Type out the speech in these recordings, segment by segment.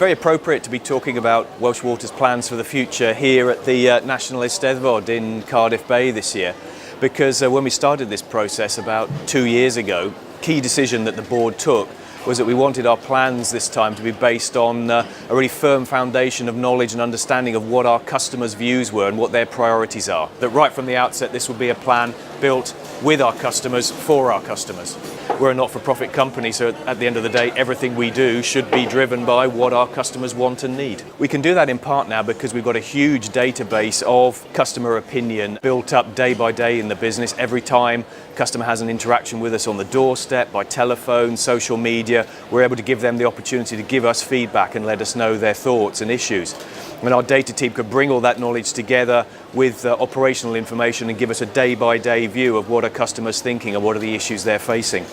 very appropriate to be talking about Welsh Water's plans for the future here at the National Eisteddfod in Cardiff Bay this year, because when we started this process about 2 years ago, key decision that the board took was that we wanted our plans this time to be based on a really firm foundation of knowledge and understanding of what our customers' views were and what their priorities are. That right from the outset this would be a plan built with our customers, for our customers. We're a not-for-profit company, so at the end of the day, everything we do should be driven by what our customers want and need. We can do that in part now because we've got a huge database of customer opinion built up day by day in the business. Every time a customer has an interaction with us on the doorstep, by telephone, social media, we're able to give them the opportunity to give us feedback and let us know their thoughts and issues. And our data team could bring all that knowledge together with operational information and give us a day-by-day view of what a customer's thinking and what are the issues they're facing.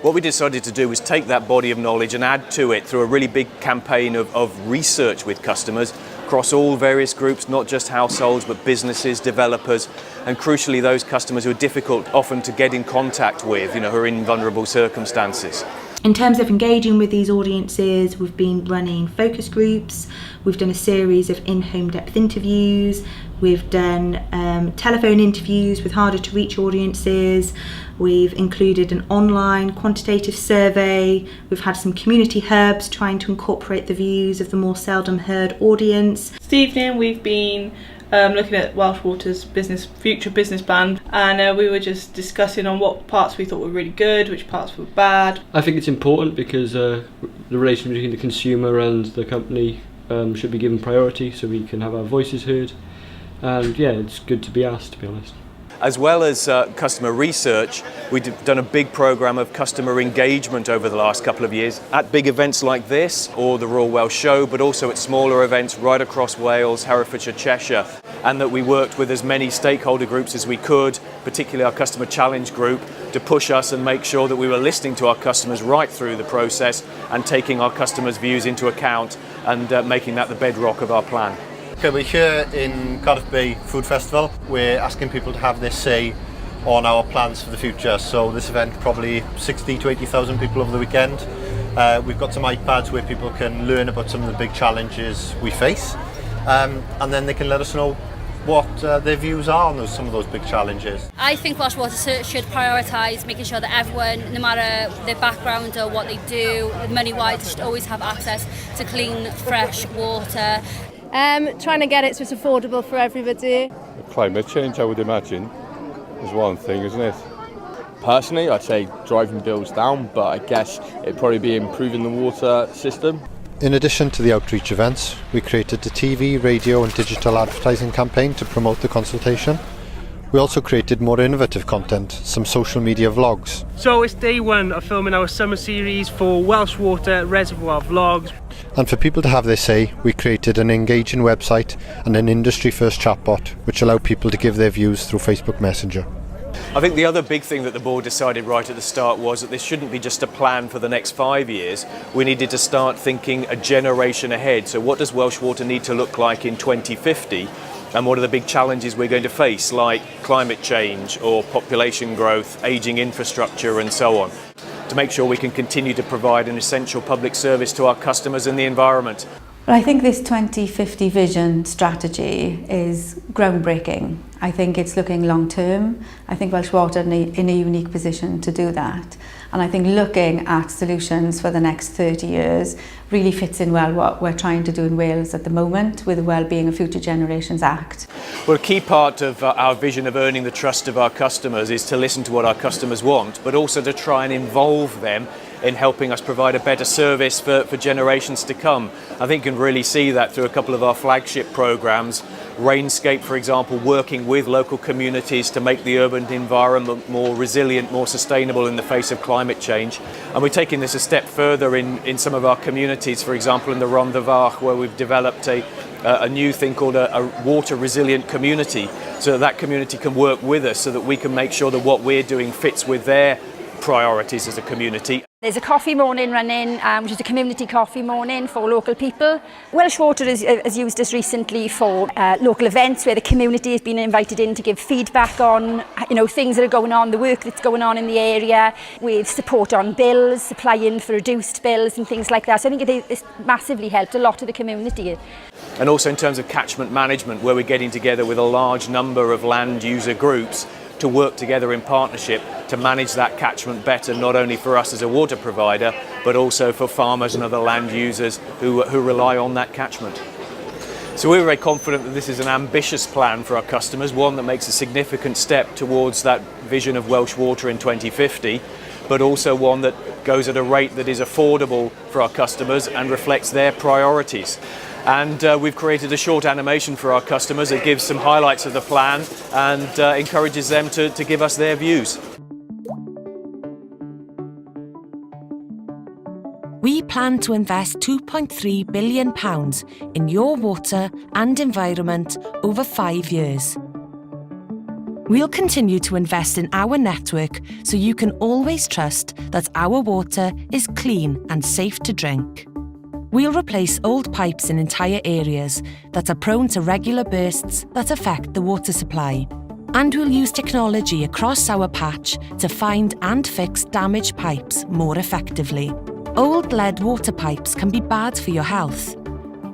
What we decided to do was take that body of knowledge and add to it through a really big campaign of research with customers across all various groups, not just households, but businesses, developers, and crucially those customers who are difficult often to get in contact with, who are in vulnerable circumstances. In terms of engaging with these audiences, we've been running focus groups, we've done a series of in-home depth interviews, we've done telephone interviews with harder to reach audiences, we've included an online quantitative survey, we've had some community hubs trying to incorporate the views of the more seldom heard audience. This evening we've been looking at Welsh Water's future business plan, and we were just discussing on what parts we thought were really good, which parts were bad. I think it's important because the relation between the consumer and the company should be given priority so we can have our voices heard, and yeah, it's good to be asked, to be honest. As well as customer research, we've done a big programme of customer engagement over the last couple of years at big events like this or the Royal Welsh Show, but also at smaller events right across Wales, Herefordshire, Cheshire, and that we worked with as many stakeholder groups as we could, particularly our customer challenge group, to push us and make sure that we were listening to our customers right through the process and taking our customers' views into account and making that the bedrock of our plan. Okay, we're here in Cardiff Bay Food Festival. We're asking people to have their say on our plans for the future. So this event, probably 60 to 80,000 people over the weekend. We've got some iPads where people can learn about some of the big challenges we face, and then they can let us know what their views are on some of those big challenges. I think Welsh Water should prioritise making sure that everyone, no matter their background or what they do, money-wise, should always have access to clean, fresh water. Trying to get it so it's affordable for everybody. Climate change, I would imagine, is one thing, isn't it? Personally, I'd say driving bills down, but I guess it'd probably be improving the water system. In addition to the outreach events, we created a TV, radio and digital advertising campaign to promote the consultation. We also created more innovative content, some social media vlogs. So it's day one of filming our summer series for Welsh Water Reservoir Vlogs. And for people to have their say, we created an engaging website and an industry-first chatbot, which allow people to give their views through Facebook Messenger. I think the other big thing that the board decided right at the start was that this shouldn't be just a plan for the next 5 years. We needed to start thinking a generation ahead. So what does Welsh Water need to look like in 2050? And what are the big challenges we're going to face, like climate change or population growth, ageing infrastructure and so on, to make sure we can continue to provide an essential public service to our customers and the environment. Well, I think this 2050 vision strategy is groundbreaking. I think it's looking long term. I think Welsh Water in a unique position to do that. And I think looking at solutions for the next 30 years really fits in well what we're trying to do in Wales at the moment with the Wellbeing of Future Generations Act. Well, a key part of our vision of earning the trust of our customers is to listen to what our customers want, but also to try and involve them in helping us provide a better service for generations to come. I think you can really see that through a couple of our flagship programmes. Rainscape, for example, working with local communities to make the urban environment more resilient, more sustainable in the face of climate change. And we're taking this a step further in some of our communities, for example in the Rhondda Fach, where we've developed a new thing called a water resilient community, so that community can work with us so that we can make sure that what we're doing fits with their priorities as a community. There's a coffee morning running, which is a community coffee morning for local people. Welsh Water has used us recently for local events where the community has been invited in to give feedback on, things that are going on, the work that's going on in the area, with support on bills, supplying for reduced bills and things like that. So I think it's massively helped a lot of the community. And also in terms of catchment management, where we're getting together with a large number of land user groups to work together in partnership to manage that catchment better, not only for us as a water provider, but also for farmers and other land users who rely on that catchment. So we're very confident that this is an ambitious plan for our customers, one that makes a significant step towards that vision of Welsh Water in 2050, but also one that goes at a rate that is affordable for our customers and reflects their priorities. And we've created a short animation for our customers that gives some highlights of the plan and encourages them to give us their views. We plan to invest £2.3 billion in your water and environment over 5 years. We'll continue to invest in our network so you can always trust that our water is clean and safe to drink. We'll replace old pipes in entire areas that are prone to regular bursts that affect the water supply. And we'll use technology across our patch to find and fix damaged pipes more effectively. Old lead water pipes can be bad for your health.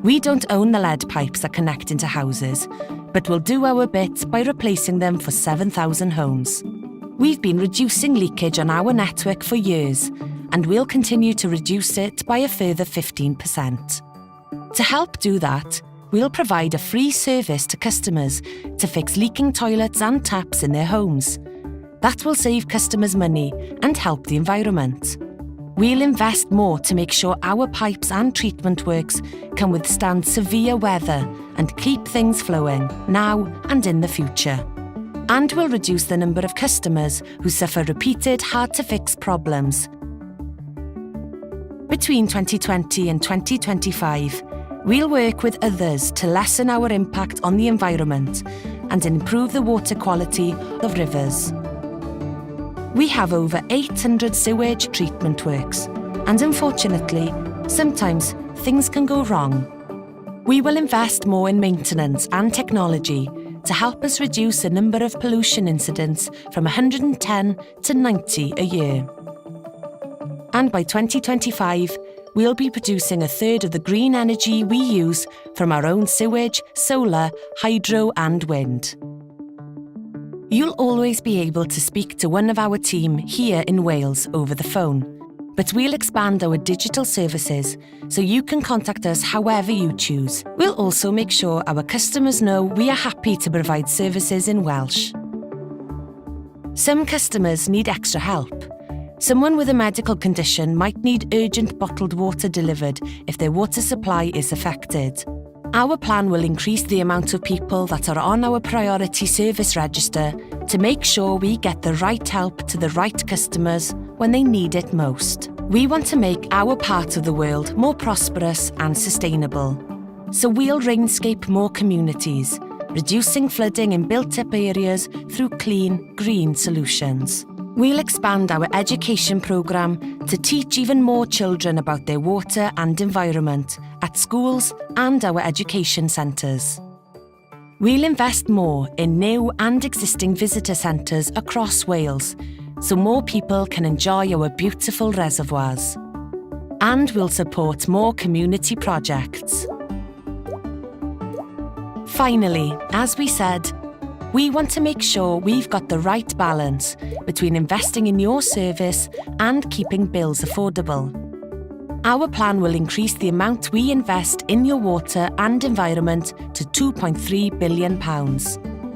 We don't own the lead pipes that connect into houses, but we'll do our bit by replacing them for 7,000 homes. We've been reducing leakage on our network for years, and we'll continue to reduce it by a further 15%. To help do that, we'll provide a free service to customers to fix leaking toilets and taps in their homes. That will save customers money and help the environment. We'll invest more to make sure our pipes and treatment works can withstand severe weather and keep things flowing now and in the future. And we'll reduce the number of customers who suffer repeated, hard-to-fix problems. Between 2020 and 2025, we'll work with others to lessen our impact on the environment and improve the water quality of rivers. We have over 800 sewage treatment works, and unfortunately, sometimes things can go wrong. We will invest more in maintenance and technology to help us reduce the number of pollution incidents from 110 to 90 a year. And by 2025, we'll be producing a third of the green energy we use from our own sewage, solar, hydro and wind. You'll always be able to speak to one of our team here in Wales over the phone, but we'll expand our digital services so you can contact us however you choose. We'll also make sure our customers know we are happy to provide services in Welsh. Some customers need extra help. Someone with a medical condition might need urgent bottled water delivered if their water supply is affected. Our plan will increase the amount of people that are on our priority service register to make sure we get the right help to the right customers when they need it most. We want to make our part of the world more prosperous and sustainable. So we'll rainscape more communities, reducing flooding in built-up areas through clean, green solutions. We'll expand our education programme to teach even more children about their water and environment at schools and our education centres. We'll invest more in new and existing visitor centres across Wales so more people can enjoy our beautiful reservoirs. And we'll support more community projects. Finally, as we said, we want to make sure we've got the right balance between investing in your service and keeping bills affordable. Our plan will increase the amount we invest in your water and environment to £2.3 billion.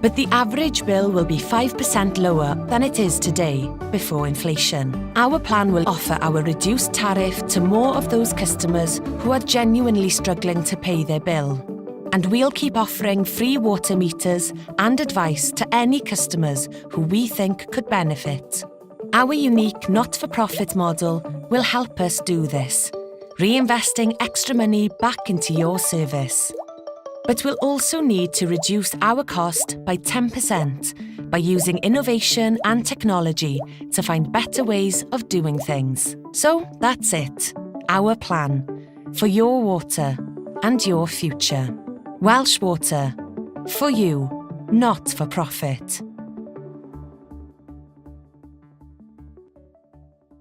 But the average bill will be 5% lower than it is today, before inflation. Our plan will offer our reduced tariff to more of those customers who are genuinely struggling to pay their bill. And we'll keep offering free water meters and advice to any customers who we think could benefit. Our unique not-for-profit model will help us do this, reinvesting extra money back into your service. But we'll also need to reduce our cost by 10% by using innovation and technology to find better ways of doing things. So that's it, our plan for your water and your future. Welsh Water, for you, not for profit.